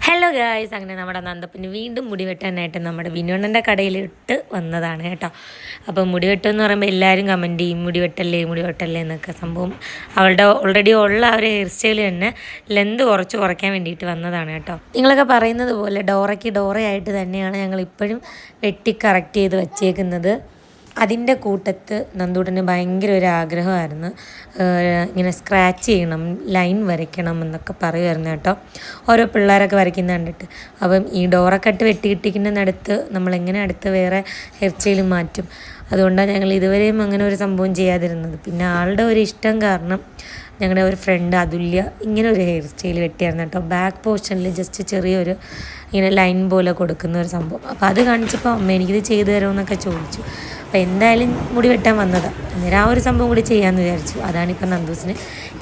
Hello guys, അങ്ങനെ നമ്മുടെ നന്ദപ്പന് വീണ്ടും മുടി വെട്ടാനായിട്ട് നമ്മുടെ വിനോണ്ണൻ്റെ കടയിലിട്ട് വന്നതാണ് കേട്ടോ. അപ്പോൾ മുടി വെട്ടെന്ന് പറയുമ്പോൾ എല്ലാവരും കമൻറ്റ് ചെയ്യും, മുടി വെട്ടല്ലേ എന്നൊക്കെ. സംഭവം അവളുടെ ഓൾറെഡി ഉള്ള ആ ഒരു ഹെയർ സ്റ്റൈൽ തന്നെ ലെന്ത് കുറയ്ക്കാൻ വേണ്ടിയിട്ട് വന്നതാണ് കേട്ടോ. നിങ്ങളൊക്കെ പറയുന്നത് പോലെ ഡോറയായിട്ട് തന്നെയാണ് ഞങ്ങൾ ഇപ്പോഴും വെട്ടി കറക്റ്റ് ചെയ്ത് വച്ചേക്കുന്നത്. അതിൻ്റെ കൂട്ടത്ത് നന്ദൂട്ടന് ഭയങ്കര ഒരു ആഗ്രഹമായിരുന്നു, ഇങ്ങനെ സ്ക്രാച്ച് ചെയ്യണം, ലൈൻ വരയ്ക്കണം എന്നൊക്കെ പറയുമായിരുന്നു കേട്ടോ. ഓരോ പിള്ളേരൊക്കെ വരയ്ക്കുന്ന കണ്ടിട്ട്. അപ്പം ഈ ഡോറക്കട്ട് വെട്ടിക്കിട്ടിക്കുന്നതിനടുത്ത് നമ്മളെങ്ങനെ അടുത്ത് വേറെ ഹെയർ സ്റ്റൈൽ മാറ്റും. അതുകൊണ്ടാണ് ഞങ്ങൾ ഇതുവരെയും അങ്ങനെ ഒരു സംഭവം ചെയ്യാതിരുന്നത്. പിന്നെ ആളുടെ ഒരു ഇഷ്ടം കാരണം ഞങ്ങളുടെ ഒരു ഫ്രണ്ട് അതുല്യ ഇങ്ങനെ ഒരു ഹെയർ സ്റ്റൈൽ വെട്ടിയായിരുന്നു കേട്ടോ. ബാക്ക് പോർഷനിൽ ജസ്റ്റ് ചെറിയൊരു ഇങ്ങനെ ലൈൻ പോലെ കൊടുക്കുന്ന ഒരു സംഭവം. അപ്പോൾ അത് കാണിച്ചപ്പോൾ അമ്മ എനിക്കിത് ചെയ്തു തരുമെന്നൊക്കെ ചോദിച്ചു. അപ്പോൾ എന്തായാലും മുടി വെട്ടാൻ വന്നതാണ്. അന്നേരം ആ ഒരു സംഭവം കൂടി ചെയ്യാമെന്ന് വിചാരിച്ചു. അതാണിപ്പോൾ നന്ദൂസിന്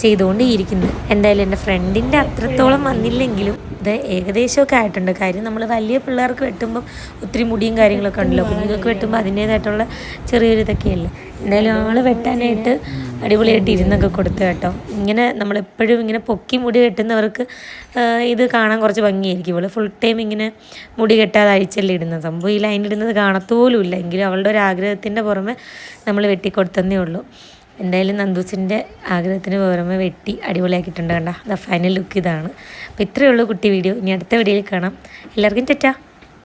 ചെയ്തുകൊണ്ടേയിരിക്കുന്നത്. എന്തായാലും എൻ്റെ ഫ്രണ്ടിൻ്റെ അത്രത്തോളം വന്നില്ലെങ്കിലും ഇത് ഏകദേശമൊക്കെ ആയിട്ടുണ്ട്. കാര്യം നമ്മൾ വലിയ പിള്ളേർക്ക് വെട്ടുമ്പം ഒത്തിരി മുടിയും കാര്യങ്ങളൊക്കെ ഉണ്ടല്ലോ. കുഞ്ഞുങ്ങൾക്ക് വെട്ടുമ്പോൾ അതിൻ്റേതായിട്ടുള്ള ചെറിയൊരു ഇതൊക്കെയല്ലേ. എന്തായാലും ആൾ വെട്ടാനായിട്ട് അടിപൊളിയായിട്ട് ഇരുന്നൊക്കെ കൊടുത്തു കേട്ടോ. ഇങ്ങനെ നമ്മളെപ്പോഴും ഇങ്ങനെ പൊക്കി മുടി വെട്ടുന്നവർക്ക് ഇത് കാണാൻ കുറച്ച് ഭംഗിയായിരിക്കും. ഇവൾ ഫുൾ ടൈം ഇങ്ങനെ മുടി കെട്ടാതെ അഴിച്ചല്ലേ ഇടുന്നത്. സംഭവം ഈ ലൈൻ ഇടുന്നത് കാണത്തോലും ഇല്ല. എങ്കിലും അവളുടെ ഒരു ആഗ്രഹത്തിൻ്റെ പുറമെ നമ്മൾ വെട്ടിക്കൊടുത്തന്നേ ഉള്ളൂ. എന്തായാലും നന്ദൂസിൻ്റെ ആഗ്രഹത്തിന് പുറമെ വെട്ടി അടിപൊളിയാക്കിയിട്ടുണ്ട്. കണ്ട ഫൈനൽ ലുക്ക് ഇതാണ്. അപ്പോൾ ഇത്രയേ ഉള്ളൂ കുട്ടി വീഡിയോ. ഇനി അടുത്ത വീഡിയോയിൽ കാണാം. എല്ലാവർക്കും ടാറ്റാ.